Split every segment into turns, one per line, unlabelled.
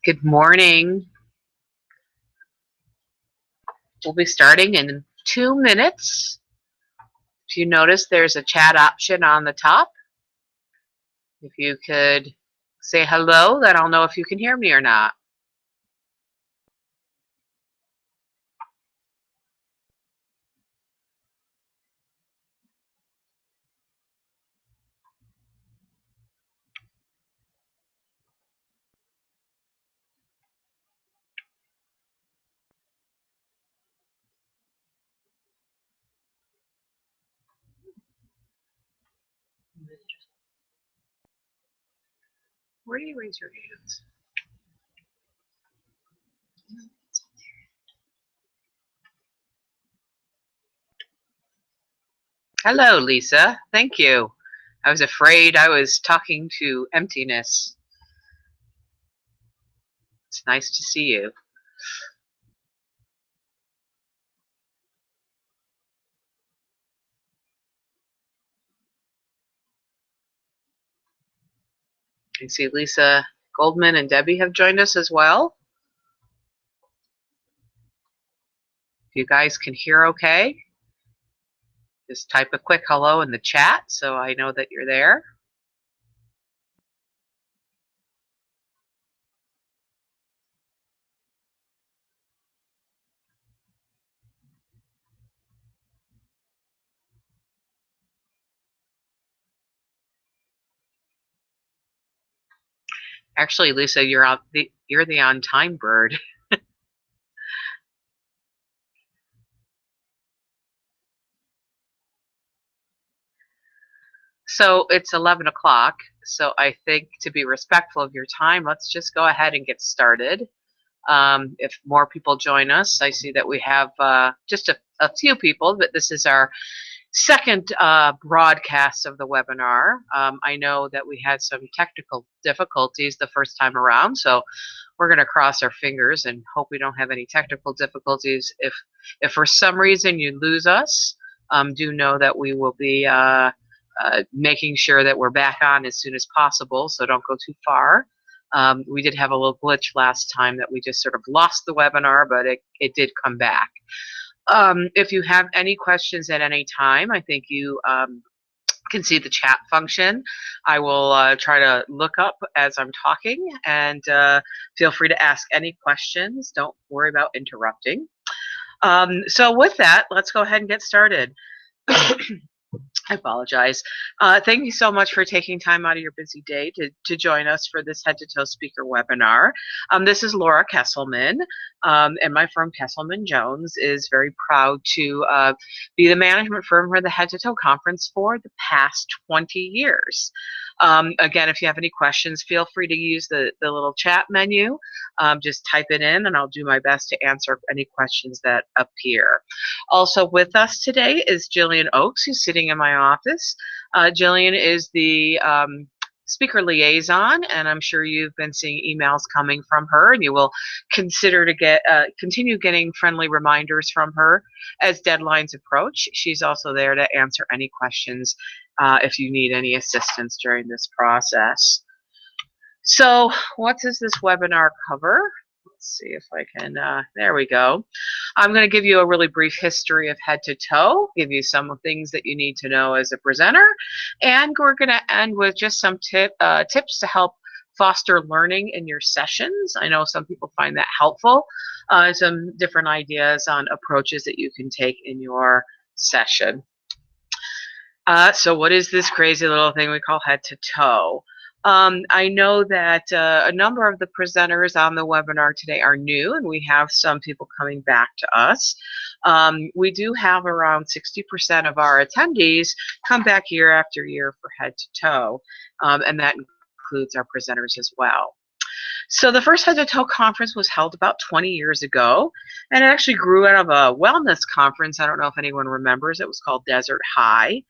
Good morning. We'll be starting in 2 minutes. If you notice, there's a chat option on the top. If you could say hello, then I'll know if you can hear me or not. Where do you raise your hands? Hello, Lisa. Thank you. I was afraid I was talking to emptiness. It's nice to see you. You see Lisa Goldman and Debbie have joined us as well. If you guys can hear okay, just type a quick hello in the chat so I know that you're there. Actually, Lisa, you're the on-time bird. So it's 11 o'clock. So I think to be respectful of your time, let's just go ahead and get started. If more people join us, I see that we have just a few people, but this is our second broadcast of the webinar. I know that we had some technical difficulties the first time around, so we're going to cross our fingers and hope we don't have any technical difficulties. If for some reason you lose us, do know that we will be making sure that we're back on as soon as possible, so don't go too far. We did have a little glitch last time that we just sort of lost the webinar, but it did come back. If you have any questions at any time, I think you can see the chat function. I will try to look up as I'm talking, and feel free to ask any questions. Don't worry about interrupting. So with that, let's go ahead and get started. I apologize. Thank you so much for taking time out of your busy day to join us for this Head to Toe Speaker webinar. This is Laura Kesselman, and my firm Kesselman Jones is very proud to be the management firm for the Head to Toe Conference for the past 20 years. Again, if you have any questions, feel free to use the little chat menu. Just type it in and I'll do my best to answer any questions that appear. Also with us today is Jillian Oakes, who's sitting in my office. Jillian is the speaker liaison, and I'm sure you've been seeing emails coming from her, and you will consider to continue getting friendly reminders from her as deadlines approach. She's also there to answer any questions if you need any assistance during this process. So what does this webinar cover? Let's see if I can, there we go. I'm going to give you a really brief history of Head to Toe, give you some things that you need to know as a presenter, and we're going to end with just some tips to help foster learning in your sessions. I know some people find that helpful. Some different ideas on approaches that you can take in your session. So what is this crazy little thing we call Head to Toe? I know that a number of the presenters on the webinar today are new, and we have some people coming back to us. We do have around 60% of our attendees come back year after year for Head to Toe, and that includes our presenters as well. So the first Head to Toe conference was held about 20 years ago, and it actually grew out of a wellness conference. I don't know if anyone remembers. It was called Desert High.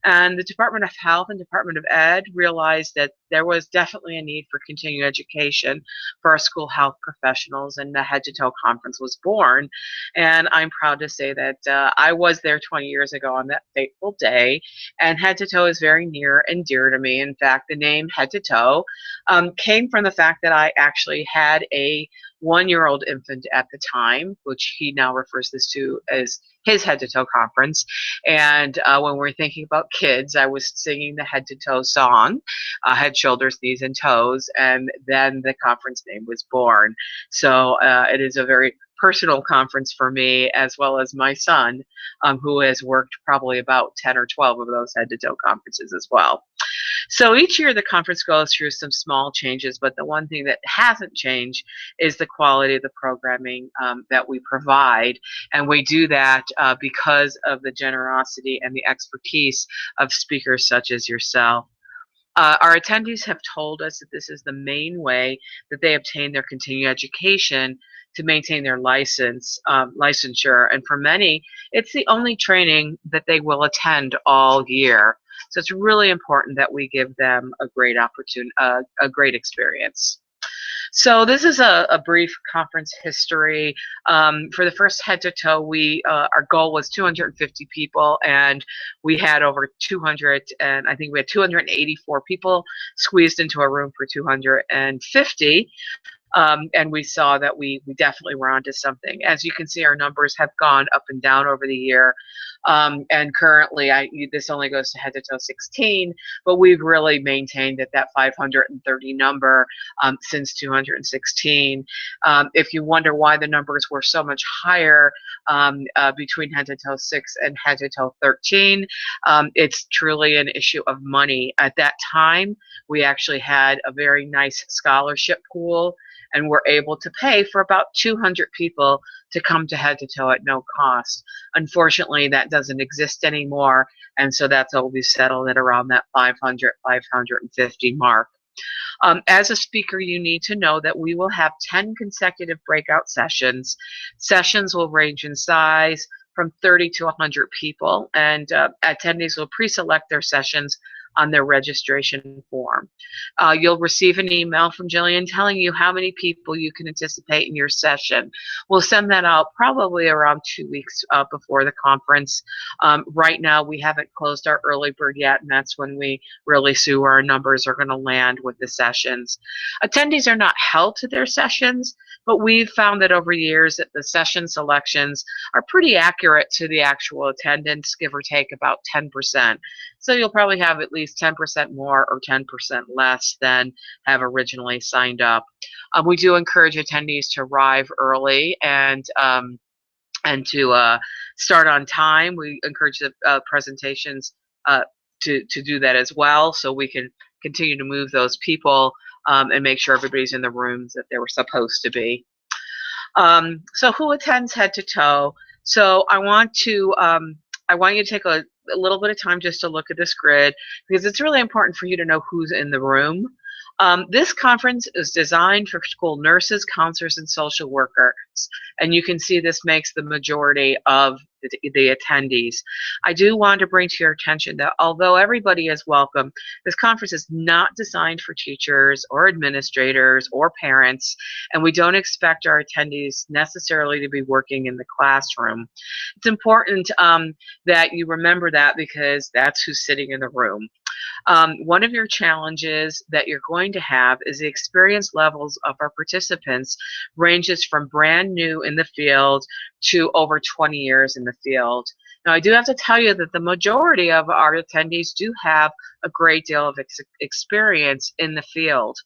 And the Department of Health and Department of Ed realized that there was definitely a need for continuing education for our school health professionals, and the Head to Toe Conference was born. And I'm proud to say that I was there 20 years ago on that fateful day, and Head to Toe is very near and dear to me. In fact, the name Head to Toe came from the fact that I actually had a 1-year-old infant at the time, which he now refers this to as his Head to Toe Conference. And when we're thinking about kids, I was singing the Head to Toe song, Head, Shoulders, Knees, and Toes, and then the conference name was born. So it is a very personal conference for me, as well as my son, who has worked probably about 10 or 12 of those Head to Toe conferences as well. So each year the conference goes through some small changes, but the one thing that hasn't changed is the quality of the programming that we provide. And we do that because of the generosity and the expertise of speakers such as yourself. Our attendees have told us that this is the main way that they obtain their continuing education to maintain their licensure. And for many, it's the only training that they will attend all year. So it's really important that we give them a great opportunity, a great experience. So this is a brief conference history. For the first Head to Toe, our goal was 250 people, and we had over 200, and I think we had 284 people squeezed into a room for 250. And we saw that we definitely were onto something. As you can see, our numbers have gone up and down over the year. And currently, this only goes to Head to Toe 16, but we've really maintained at that 530 number since 216. If you wonder why the numbers were so much higher between Head to Toe 6 and Head to Toe 13, it's truly an issue of money. At that time, we actually had a very nice scholarship pool, and we're able to pay for about 200 people to come to Head to Toe at no cost. Unfortunately, that doesn't exist anymore, and so that's always settled at around that 500, 550 mark. As a speaker, you need to know that we will have 10 consecutive breakout sessions. Sessions will range in size from 30 to 100 people, and attendees will pre-select their sessions on their registration form. You'll receive an email from Jillian telling you how many people you can anticipate in your session. We'll send that out probably around 2 weeks before the conference. Right now, we haven't closed our early bird yet, and that's when we really see where our numbers are going to land with the sessions. Attendees are not held to their sessions, but we've found that over years that the session selections are pretty accurate to the actual attendance, give or take about 10%. So you'll probably have at least 10% more or 10% less than have originally signed up. We do encourage attendees to arrive early and to start on time. We encourage the presentations to do that as well, so we can continue to move those people and make sure everybody's in the rooms that they were supposed to be. So who attends Head to Toe? So I want you to take a little bit of time just to look at this grid, because it's really important for you to know who's in the room. This conference is designed for school nurses, counselors, and social workers, and you can see this makes the majority of the attendees. I do want to bring to your attention that although everybody is welcome, this conference is not designed for teachers or administrators or parents, and we don't expect our attendees necessarily to be working in the classroom. It's important that you remember that, because that's who's sitting in the room. One of your challenges that you're going to have is the experience levels of our participants ranges from brand new in the field to over 20 years in the field. Now, I do have to tell you that the majority of our attendees do have a great deal of experience in the field.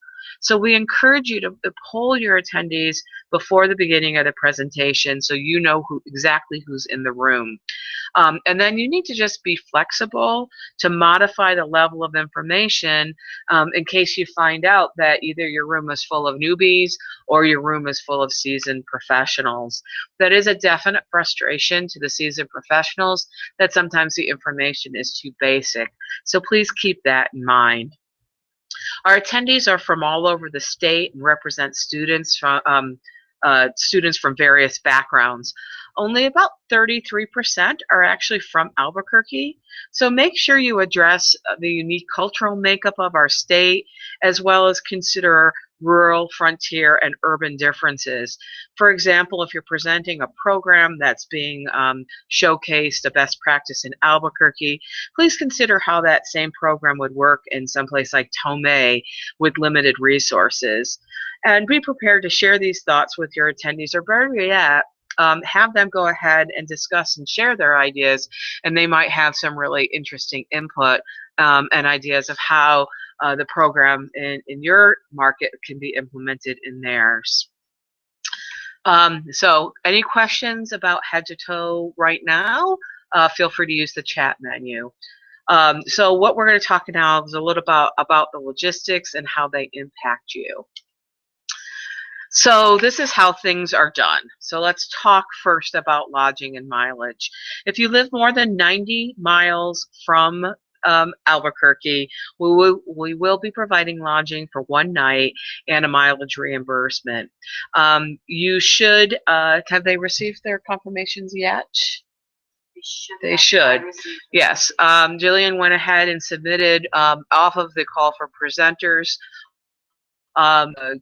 So we encourage you to poll your attendees before the beginning of the presentation so you know exactly who's in the room. And then you need to just be flexible to modify the level of information in case you find out that either your room is full of newbies or your room is full of seasoned professionals. That is a definite frustration to the seasoned professionals, that sometimes the information is too basic. So please keep that in mind. Our attendees are from all over the state and represent students from students from various backgrounds. Only about 33% are actually from Albuquerque. So make sure you address the unique cultural makeup of our state, as well as consider rural, frontier, and urban differences. For example, if you're presenting a program that's being showcased, a best practice in Albuquerque, please consider how that same program would work in someplace like Tomei with limited resources. And be prepared to share these thoughts with your attendees, or better yet, have them go ahead and discuss and share their ideas, and they might have some really interesting input and ideas of how the program in your market can be implemented in theirs. So any questions about head to toe right now, feel free to use the chat menu. So what we're going to talk now is a little about the logistics and how they impact you. So this is how things are done. So let's talk first about lodging and mileage. If you live more than 90 miles from Albuquerque, we will be providing lodging for one night and a mileage reimbursement. You should, have they received their confirmations yet? They should. Yes. Jillian went ahead and submitted off of the call for presenters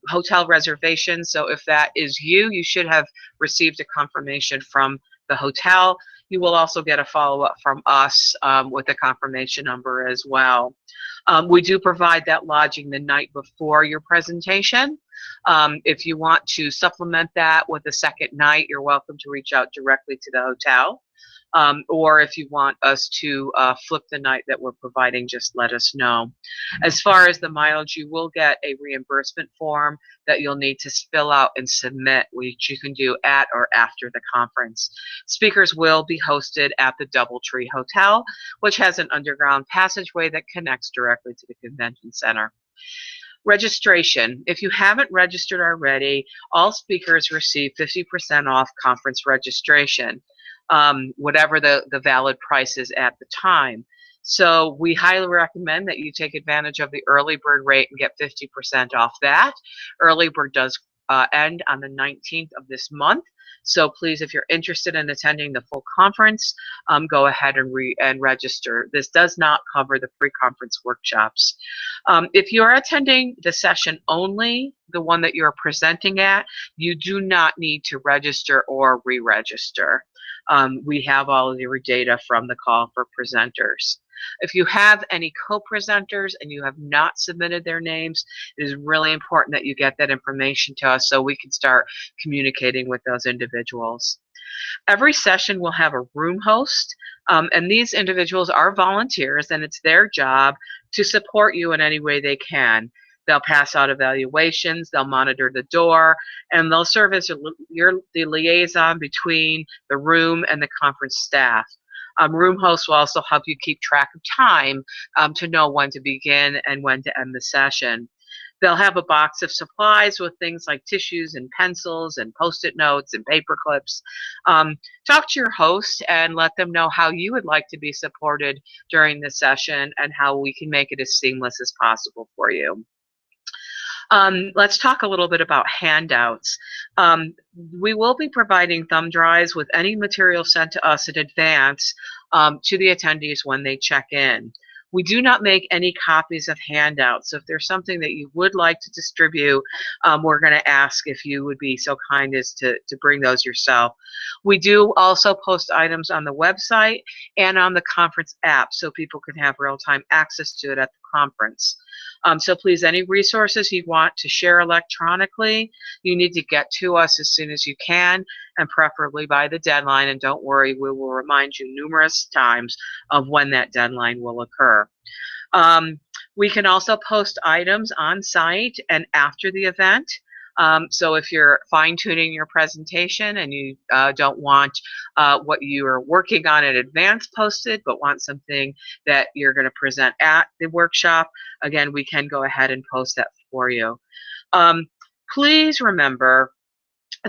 hotel reservation. So if that is you, you should have received a confirmation from the hotel. You will also get a follow-up from us with a confirmation number as well. We do provide that lodging the night before your presentation. If you want to supplement that with a second night, you're welcome to reach out directly to the hotel. Or if you want us to flip the night that we're providing, just let us know. As far as the mileage, you will get a reimbursement form that you'll need to fill out and submit, which you can do at or after the conference. Speakers will be hosted at the DoubleTree Hotel, which has an underground passageway that connects directly to the convention center. Registration. If you haven't registered already, all speakers receive 50% off conference registration, whatever the valid price is at the time. So we highly recommend that you take advantage of the early bird rate and get 50% off that. Early bird does end on the 19th of this month. So please, if you're interested in attending the full conference, go ahead and register. This does not cover the pre-conference workshops. If you're attending the session only, the one that you're presenting at, you do not need to register or re-register. We have all of your data from the call for presenters. If you have any co-presenters and you have not submitted their names, it is really important that you get that information to us so we can start communicating with those individuals. Every session will have a room host, and these individuals are volunteers, and it's their job to support you in any way they can. They'll pass out evaluations, they'll monitor the door, and they'll serve as the liaison between the room and the conference staff. Room hosts will also help you keep track of time to know when to begin and when to end the session. They'll have a box of supplies with things like tissues and pencils and Post-it notes and paper clips. Talk to your host and let them know how you would like to be supported during the session and how we can make it as seamless as possible for you. Let's talk a little bit about handouts. We will be providing thumb drives with any material sent to us in advance to the attendees when they check in. We do not make any copies of handouts, so if there's something that you would like to distribute, we're going to ask if you would be so kind as to bring those yourself. We do also post items on the website and on the conference app so people can have real-time access to it at the conference. So please, any resources you want to share electronically, you need to get to us as soon as you can, and preferably by the deadline. And don't worry, we will remind you numerous times of when that deadline will occur. We can also post items on site and after the event. So if you're fine-tuning your presentation and you don't want what you are working on in advance posted, but want something that you're going to present at the workshop, again, we can go ahead and post that for you. Please remember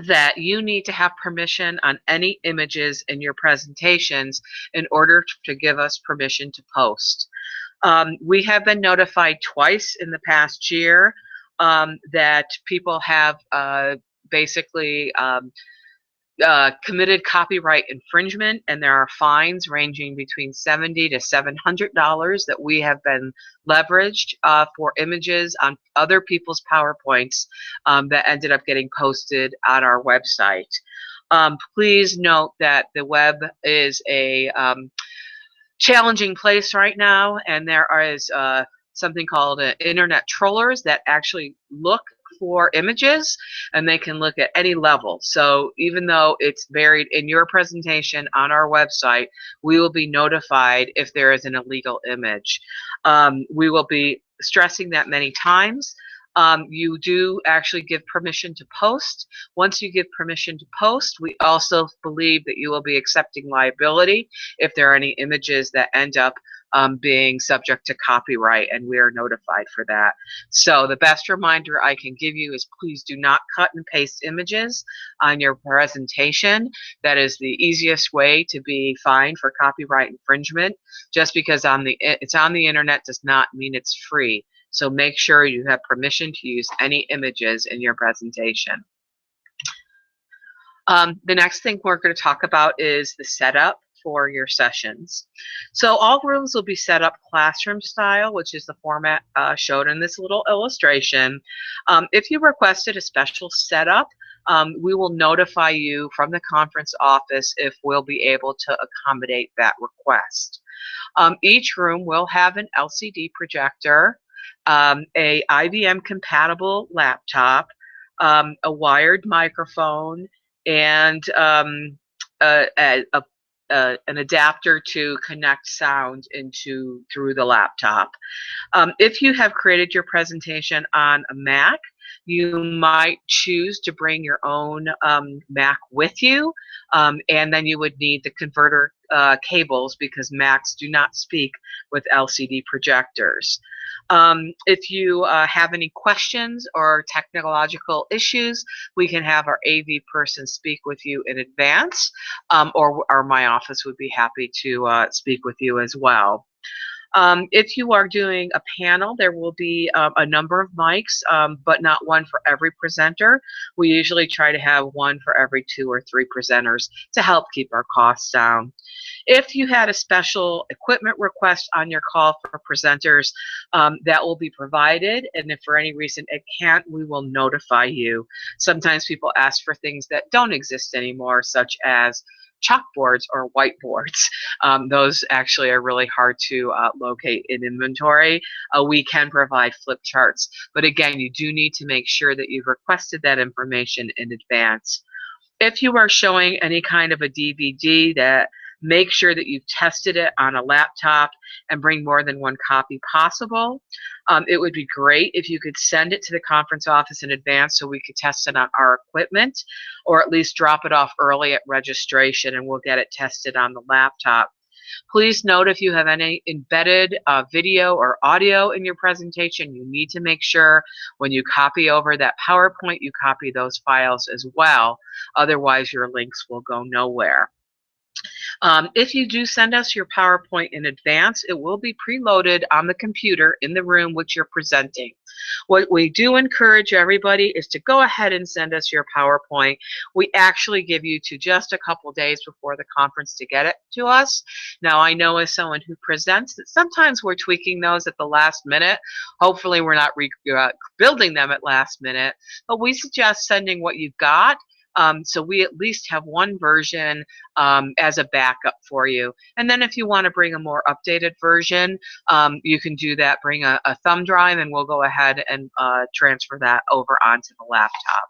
that you need to have permission on any images in your presentations in order to give us permission to post. We have been notified twice in the past year that people have basically committed copyright infringement, and there are fines ranging between $70 to $700 that we have been leveraged for images on other people's PowerPoints that ended up getting posted on our website. Please note that the web is a challenging place right now, and there is something called internet trollers that actually look for images, and they can look at any level. So even though it's buried in your presentation on our website, we will be notified if there is an illegal image. We will be stressing that many times. You do actually give permission to post. Once you give permission to post, we also believe that you will be accepting liability if there are any images that end up being subject to copyright, and we are notified for that. So the best reminder I can give you is please do not cut and paste images on your presentation. That is the easiest way to be fined for copyright infringement. Just because it's on the internet does not mean it's free. So make sure you have permission to use any images in your presentation. The next thing we're going to talk about is the setup for your sessions. So all rooms will be set up classroom style, which is the format showed in this little illustration. If you requested a special setup, we will notify you from the conference office if we'll be able to accommodate that request. Each room will have an LCD projector, a IBM compatible laptop, a wired microphone, and an adapter to connect sound through the laptop. If you have created your presentation on a Mac, you might choose to bring your own Mac with you, and then you would need the converter cables because Macs do not speak with LCD projectors. If you have any questions or technological issues, we can have our AV person speak with you in advance, or my office would be happy to speak with you as well. If you are doing a panel, there will be a number of mics, but not one for every presenter. We usually try to have one for every 2 or 3 presenters to help keep our costs down. If you had a special equipment request on your call for presenters, that will be provided, and if for any reason it can't, we will notify you. Sometimes people ask for things that don't exist anymore, such as chalkboards or whiteboards. Those actually are really hard to locate in inventory. We can provide flip charts, but again, you do need to make sure that you've requested that information in advance. If you are showing any kind of a DVD, that make sure that you've tested it on a laptop and bring more than 1 copy possible. It would be great if you could send it to the conference office in advance so we could test it on our equipment, or at least drop it off early at registration and we'll get it tested on the laptop. Please note if you have any embedded video or audio in your presentation, you need to make sure when you copy over that PowerPoint, you copy those files as well. Otherwise, your links will go nowhere. If you do send us your PowerPoint in advance, it will be preloaded on the computer in the room which you're presenting. What we do encourage everybody is to go ahead and send us your PowerPoint. We actually give you to just a couple days before the conference to get it to us. Now, I know as someone who presents that sometimes we're tweaking those at the last minute. Hopefully, we're not building them at last minute, but we suggest sending what you've got. So we at least have one version as a backup for you. And then if you want to bring a more updated version, you can do that. Bring a thumb drive and we'll go ahead and transfer that over onto the laptop.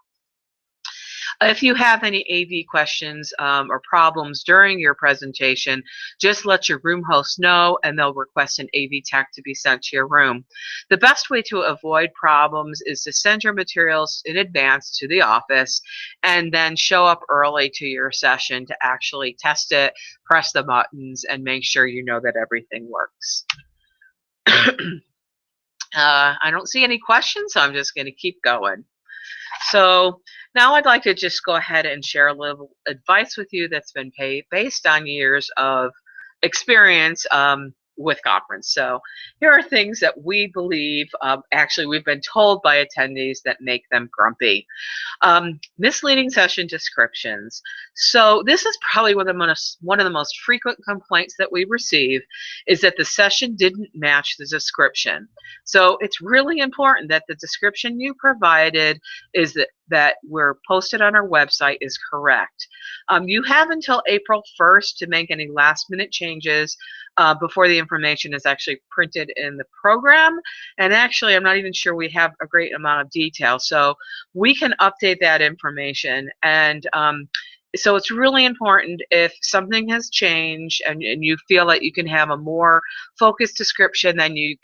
If you have any AV questions or problems during your presentation, just let your room host know and they'll request an AV tech to be sent to your room. The best way to avoid problems is to send your materials in advance to the office and then show up early to your session to actually test it, press the buttons, and make sure you know that everything works. I don't see any questions, so I'm just going to keep going. So now I'd like to just go ahead and share a little advice with you that's been based on years of experience with conference. So here are things that we believe, actually we've been told by attendees that make them grumpy. Misleading session descriptions. So this is probably one of the most frequent complaints that we receive, is that the session didn't match the description. So it's really important that the description you provided is that were posted on our website is correct. You have until April 1st to make any last minute changes before the information is actually printed in the program. And actually, I'm not even sure we have a great amount of detail. So we can update that information. And so it's really important, if something has changed and you feel that you can have a more focused description than you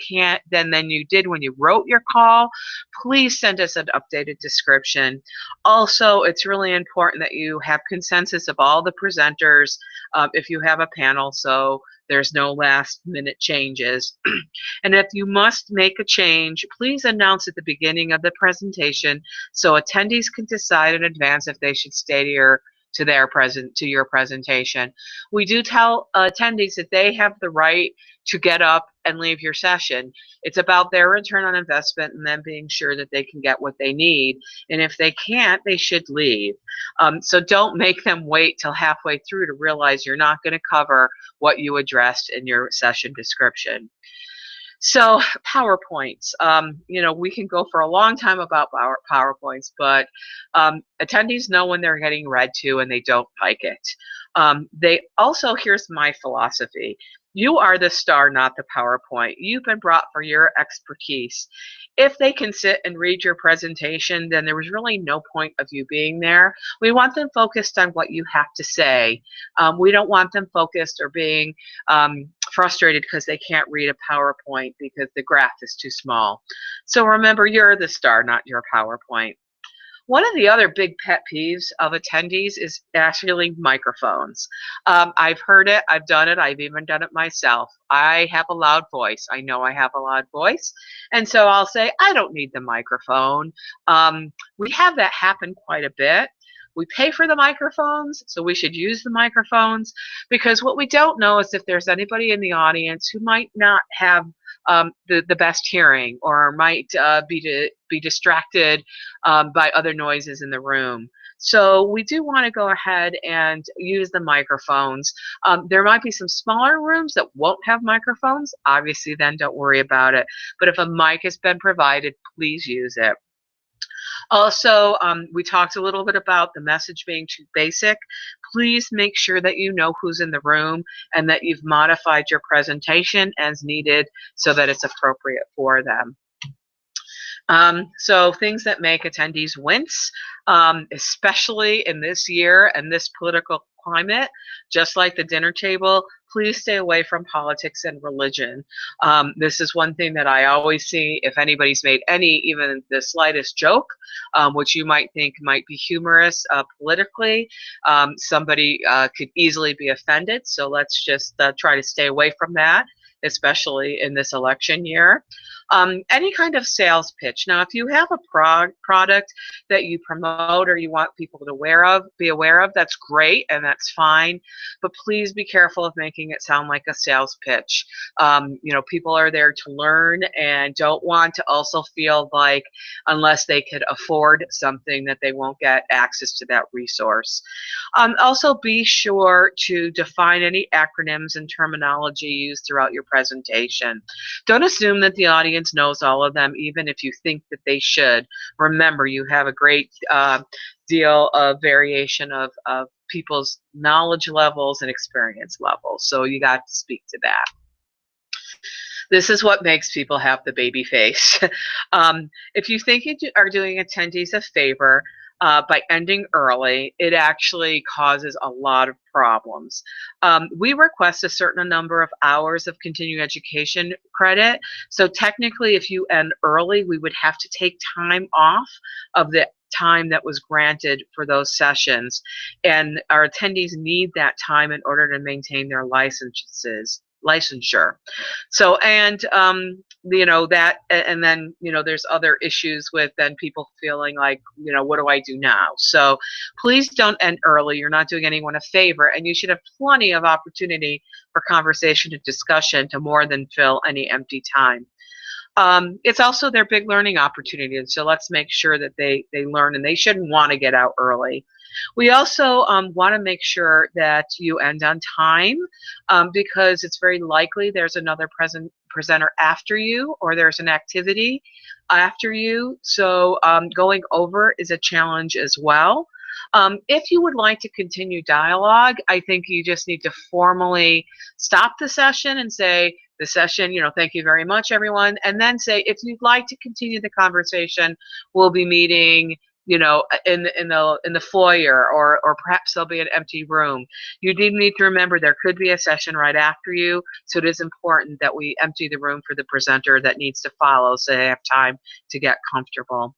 did when you wrote your call, please send us an updated description. Also, it's really important that you have consensus of all the presenters if you have a panel, so there's no last minute changes. And if you must make a change, please announce at the beginning of the presentation so attendees can decide in advance if they should stay to your presentation. We do tell attendees that they have the right to get up and leave your session. It's about their return on investment and them being sure that they can get what they need. And if they can't, they should leave. So don't make them wait till halfway through to realize you're not going to cover what you addressed in your session description. So PowerPoints, we can go for a long time about PowerPoints, but attendees know when they're getting read to and they don't like it. Here's my philosophy. You are the star, not the PowerPoint. You've been brought for your expertise. If they can sit and read your presentation, then there was really no point of you being there. We want them focused on what you have to say. We don't want them focused or being frustrated because they can't read a PowerPoint because the graph is too small. So remember, you're the star, not your PowerPoint. One of the other big pet peeves of attendees is actually microphones. I've heard it, I've done it, I've even done it myself. I have a loud voice. I know I have a loud voice. And so I'll say, I don't need the microphone. We have that happen quite a bit. We pay for the microphones, so we should use the microphones, because what we don't know is if there's anybody in the audience who might not have the best hearing, or might be distracted by other noises in the room. So we do want to go ahead and use the microphones. There might be some smaller rooms that won't have microphones. Obviously, then don't worry about it. But if a mic has been provided, please use it. Also, we talked a little bit about the message being too basic. Please make sure that you know who's in the room and that you've modified your presentation as needed so that it's appropriate for them. So things that make attendees wince, especially in this year and this political climate, just like the dinner table, please stay away from politics and religion. This is one thing that I always see if anybody's made even the slightest joke, which you might think might be humorous politically, somebody could easily be offended. So let's just try to stay away from that, especially in this election year. Any kind of sales pitch. Now, if you have a product that you promote or you want people to be aware of, that's great and that's fine. But please be careful of making it sound like a sales pitch. People are there to learn and don't want to also feel like unless they could afford something that they won't get access to that resource. Also, be sure to define any acronyms and terminology used throughout your presentation. Don't assume that the audience knows all of them, even if you think that they should. Remember, you have a great deal of variation of people's knowledge levels and experience levels, so you got to speak to that. This is what makes people have the baby face. If you think you are doing attendees a favor by ending early, it actually causes a lot of problems. We request a certain number of hours of continuing education credit. So technically, if you end early, we would have to take time off of the time that was granted for those sessions. And our attendees need that time in order to maintain their licenses. licensure. So, and that, and then there's other issues with then people feeling like, what do I do now? So please don't end early. You're not doing anyone a favor, and you should have plenty of opportunity for conversation and discussion to more than fill any empty time. It's also their big learning opportunity, and so let's make sure that they learn, and they shouldn't want to get out early. We also want to make sure that you end on time, because it's very likely there's another presenter after you, or there's an activity after you. So going over is a challenge as well. If you would like to continue dialogue, I think you just need to formally stop the session and say, the session, thank you very much, everyone. And then say, if you'd like to continue the conversation, we'll be meeting, in the foyer, or perhaps there'll be an empty room. You do need to remember there could be a session right after you, so it is important that we empty the room for the presenter that needs to follow, so they have time to get comfortable.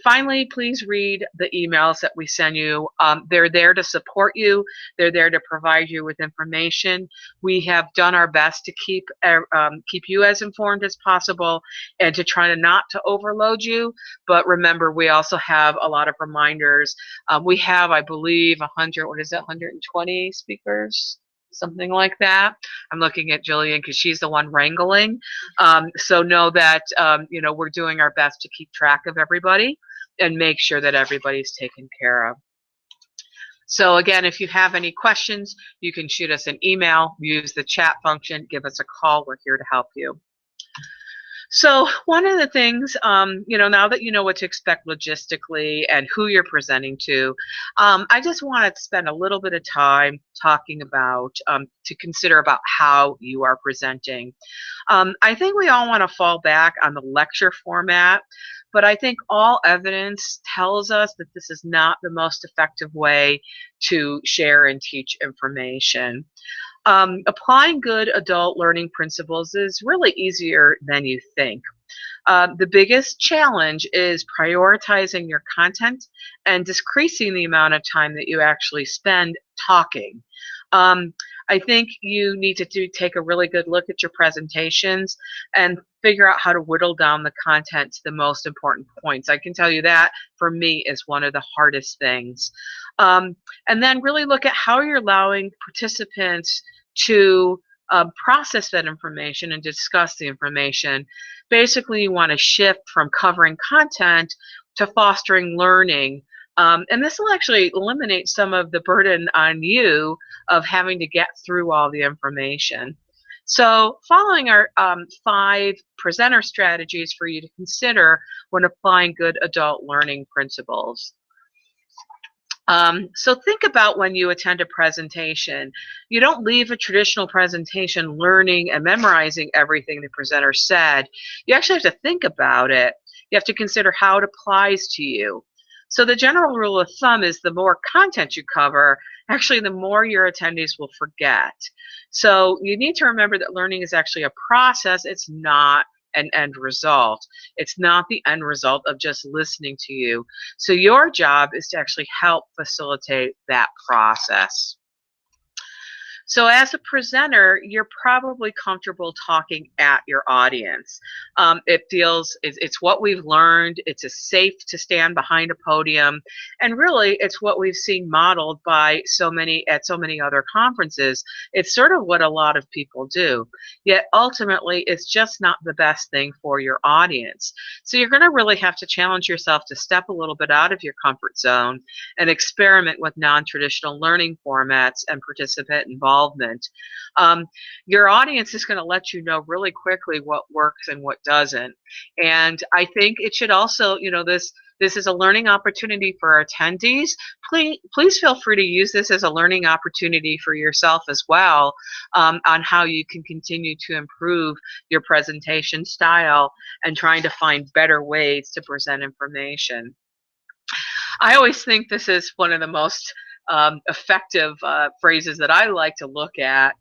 Finally, please read the emails that we send you. They're there to support you. They're there to provide you with information. We have done our best to keep you as informed as possible, and to try to not to overload you. But remember, we also have a lot of reminders. We have, I believe, 120 speakers, something like that. I'm looking at Jillian because she's the one wrangling. So know that we're doing our best to keep track of everybody and make sure that everybody's taken care of. So again, if you have any questions, you can shoot us an email, use the chat function, give us a call. We're here to help you. So one of the things, now that you know what to expect logistically and who you're presenting to, I just want to spend a little bit of time talking about, to consider about how you are presenting. I think we all want to fall back on the lecture format, but I think all evidence tells us that this is not the most effective way to share and teach information. Applying good adult learning principles is really easier than you think. The biggest challenge is prioritizing your content and decreasing the amount of time that you actually spend talking. I think you need to take a really good look at your presentations and figure out how to whittle down the content to the most important points. I can tell you that, for me, is one of the hardest things. And then really look at how you're allowing participants to process that information and discuss the information. Basically, you want to shift from covering content to fostering learning. And this will actually eliminate some of the burden on you of having to get through all the information. So following our 5 presenter strategies for you to consider when applying good adult learning principles. So think about when you attend a presentation. You don't leave a traditional presentation learning and memorizing everything the presenter said. You actually have to think about it. You have to consider how it applies to you. So the general rule of thumb is the more content you cover, actually the more your attendees will forget. So you need to remember that learning is actually a process. It's not an end result. It's not the end result of just listening to you. So your job is to actually help facilitate that process. So as a presenter, you're probably comfortable talking at your audience. It's what we've learned. It's safe to stand behind a podium. And really, it's what we've seen modeled by at so many other conferences. It's sort of what a lot of people do. Yet ultimately, it's just not the best thing for your audience. So you're going to really have to challenge yourself to step a little bit out of your comfort zone and experiment with non-traditional learning formats and participant involvement. Your audience is going to let you know really quickly what works and what doesn't. And I think it should also, this is a learning opportunity for our attendees. Please feel free to use this as a learning opportunity for yourself as well, on how you can continue to improve your presentation style and trying to find better ways to present information. I always think this is one of the most effective phrases that I like to look at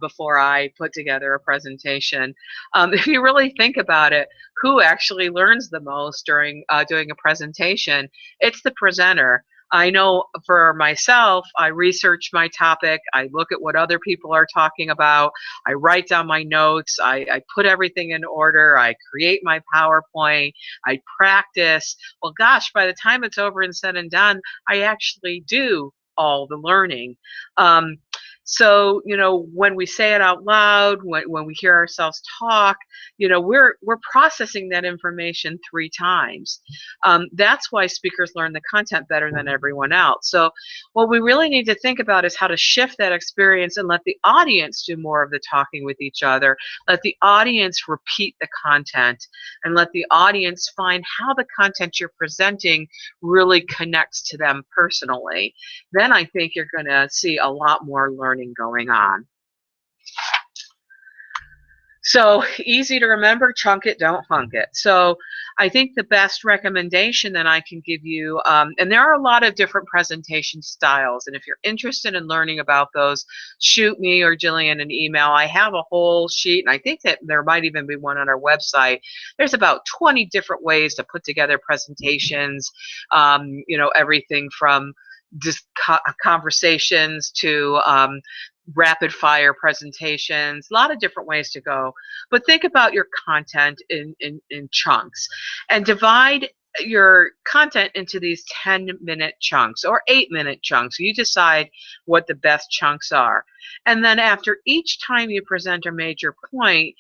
before I put together a presentation. If you really think about it, who actually learns the most during doing a presentation? It's the presenter. I know for myself, I research my topic, I look at what other people are talking about, I write down my notes, I put everything in order, I create my PowerPoint, I practice. Well, gosh, by the time it's over and said and done, I actually do all the learning. Um, so, when we say it out loud, when we hear ourselves talk, we're processing that information 3 times. That's why speakers learn the content better than everyone else. So what we really need to think about is how to shift that experience and let the audience do more of the talking with each other. Let the audience repeat the content and let the audience find how the content you're presenting really connects to them personally. Then I think you're going to see a lot more learning going on. So easy to remember, chunk it, don't hunk it. So I think the best recommendation that I can give you, and there are a lot of different presentation styles, and if you're interested in learning about those, shoot me or Jillian an email. I have a whole sheet, and I think that there might even be one on our website. There's about 20 different ways to put together presentations, everything from just conversations to rapid fire presentations, a lot of different ways to go. But think about your content in chunks and divide your content into these 10-minute chunks or 8-minute chunks. You decide what the best chunks are. And then after each time you present a major point,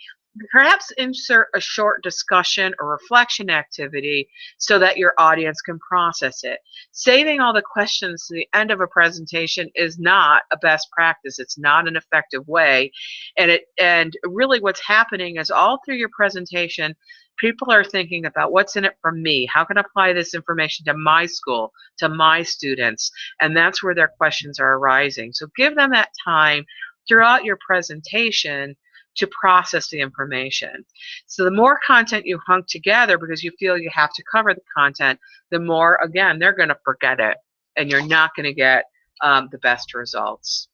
perhaps insert a short discussion or reflection activity so that your audience can process it. Saving all the questions to the end of a presentation is not a best practice. It's not an effective way. And really what's happening is all through your presentation, people are thinking about what's in it for me. How can I apply this information to my school, to my students? And that's where their questions are arising. So give them that time throughout your presentation to process the information. So the more content you hunk together because you feel you have to cover the content, the more, again, they're going to forget it, and you're not going to get the best results.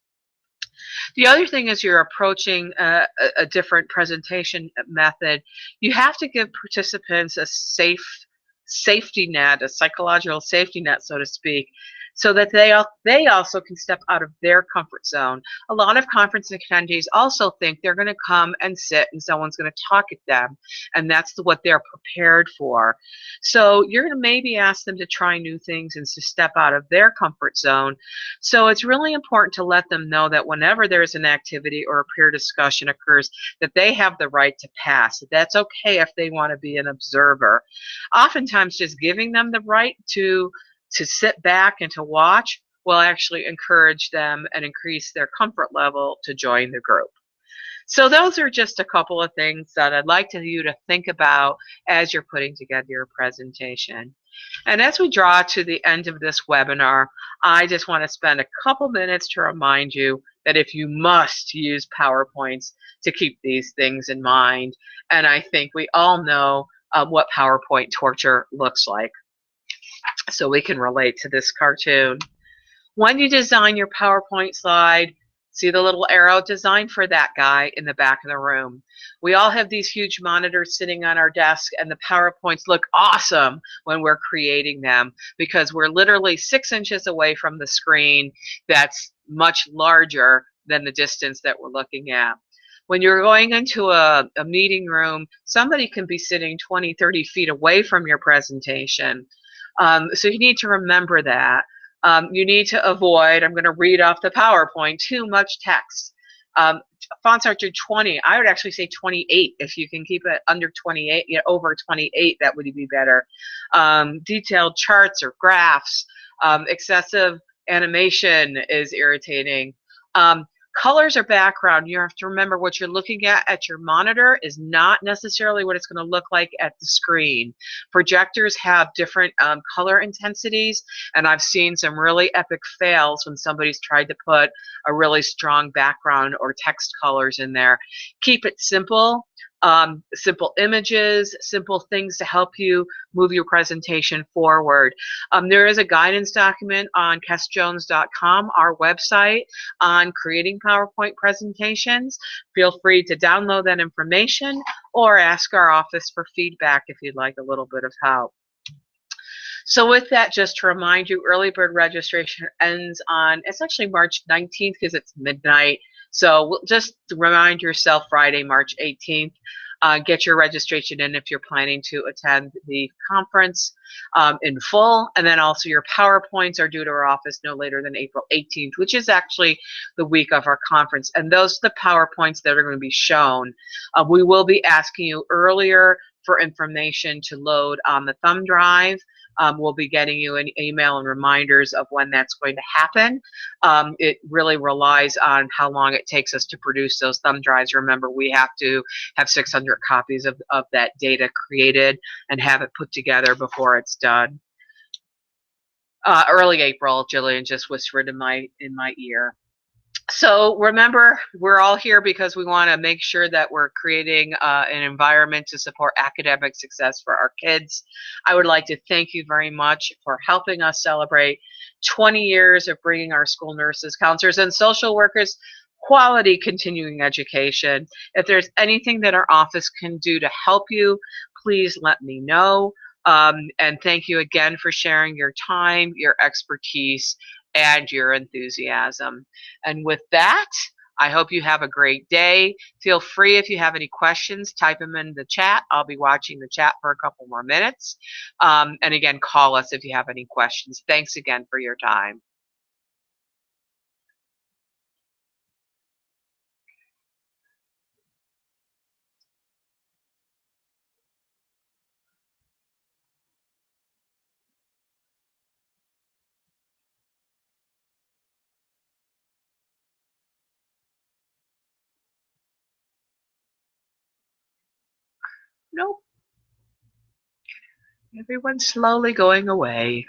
The other thing is you're approaching a different presentation method. You have to give participants a safety net, a psychological safety net, so to speak, so that they also can step out of their comfort zone. A lot of conference attendees also think they're going to come and sit and someone's going to talk at them, and that's what they're prepared for. So you're going to maybe ask them to try new things and to step out of their comfort zone. So it's really important to let them know that whenever there's an activity or a peer discussion occurs, that they have the right to pass. That's okay if they want to be an observer. Oftentimes just giving them the right to sit back and to watch will actually encourage them and increase their comfort level to join the group. So those are just a couple of things that I'd like you to think about as you're putting together your presentation. And as we draw to the end of this webinar, I just want to spend a couple minutes to remind you that if you must use PowerPoints, to keep these things in mind. And I think we all know what PowerPoint torture looks like. So we can relate to this cartoon. When you design your PowerPoint slide, see the little arrow? Designed for that guy in the back of the room. We all have these huge monitors sitting on our desk, and the PowerPoints look awesome when we're creating them because we're literally 6 inches away from the screen that's much larger than the distance that we're looking at. When you're going into a meeting room, somebody can be sitting 20, 30 feet away from your presentation. So you need to remember that. You need to avoid, I'm going to read off the PowerPoint, too much text. Font size 20, I would actually say 28. If you can keep it under 28, over 28, that would be better. Detailed charts or graphs. Excessive animation is irritating. Colors or background, you have to remember what you're looking at your monitor is not necessarily what it's going to look like at the screen. Projectors have different color intensities, and I've seen some really epic fails when somebody's tried to put a really strong background or text colors in there. Keep it simple. Simple images, simple things to help you move your presentation forward. There is a guidance document on kessjones.com, our website, on creating PowerPoint presentations. Feel free to download that information or ask our office for feedback if you'd like a little bit of help. So with that, just to remind you, early bird registration ends on, it's actually March 19th because it's midnight. So just to remind yourself, Friday, March 18th. Get your registration in if you're planning to attend the conference in full. And then also your PowerPoints are due to our office no later than April 18th, which is actually the week of our conference. And those are the PowerPoints that are going to be shown. We will be asking you earlier for information to load on the thumb drive. We'll be getting you an email and reminders of when that's going to happen. It really relies on how long it takes us to produce those thumb drives. Remember, we have to have 600 copies of that data created and have it put together before it's done. Early April, Jillian just whispered in my ear. So remember, we're all here because we want to make sure that we're creating an environment to support academic success for our kids. I would like to thank you very much for helping us celebrate 20 years of bringing our school nurses, counselors, and social workers quality continuing education. If there's anything that our office can do to help you, please let me know. And thank you again for sharing your time, your expertise, and your enthusiasm. And with that, I hope you have a great day. Feel free, if you have any questions, type them in the chat. I'll be watching the chat for a couple more minutes. And again, call us if you have any questions. Thanks again for your time. Nope, everyone's slowly going away.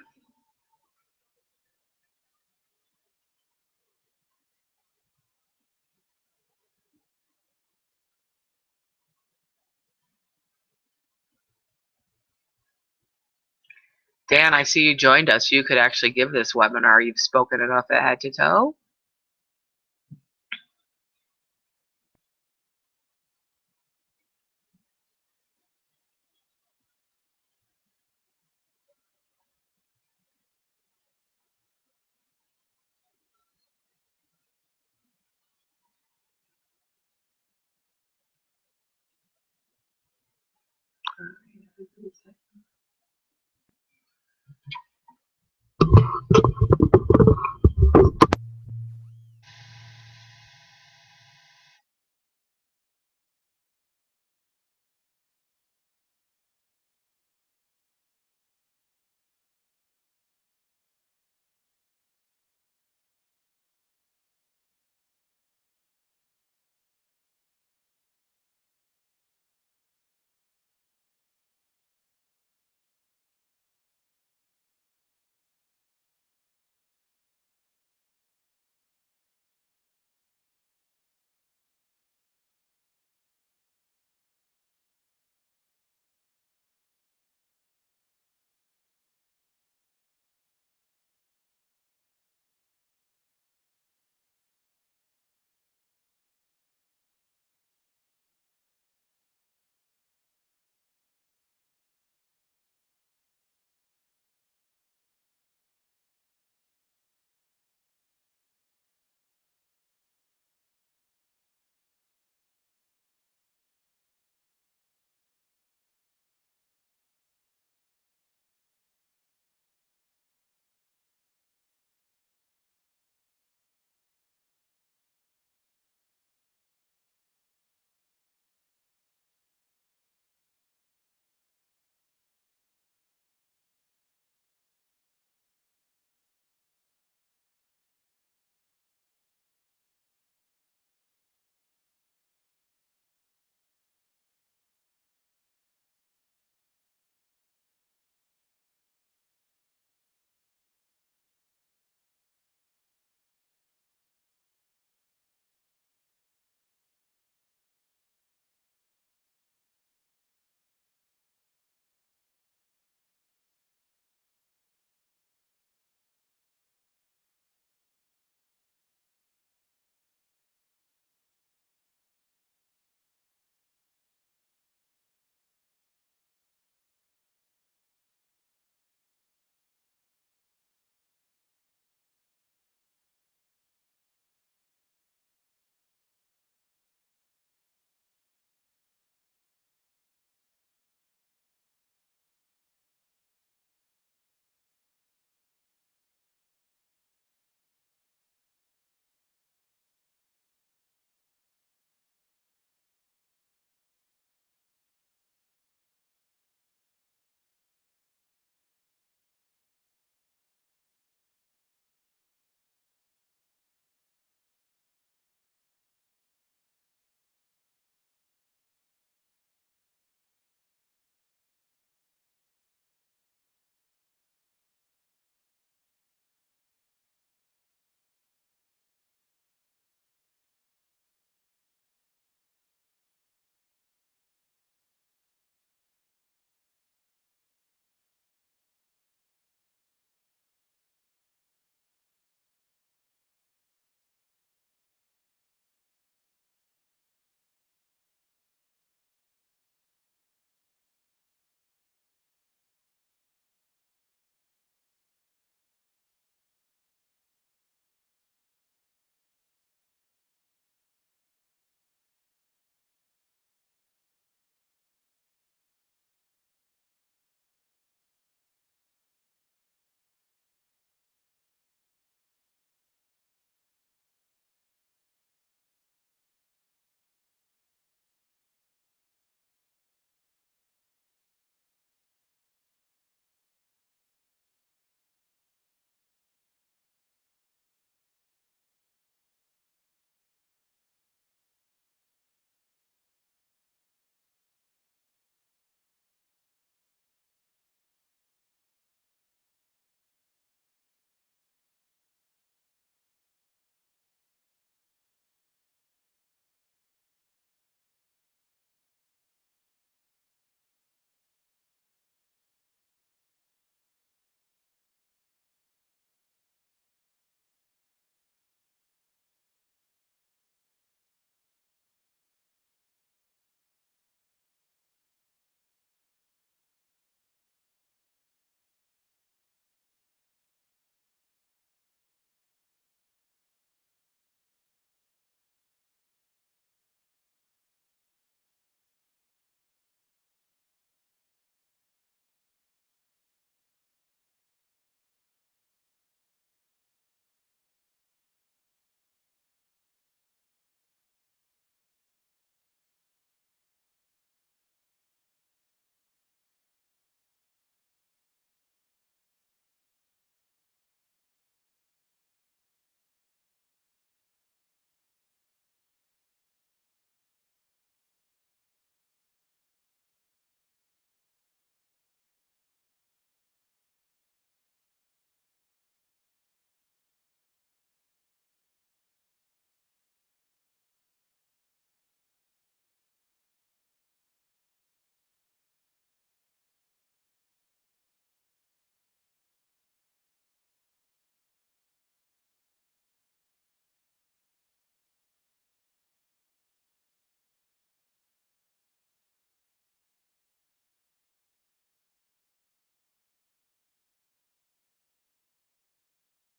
Dan, I see you joined us. You could actually give this webinar. You've spoken enough at head to toe.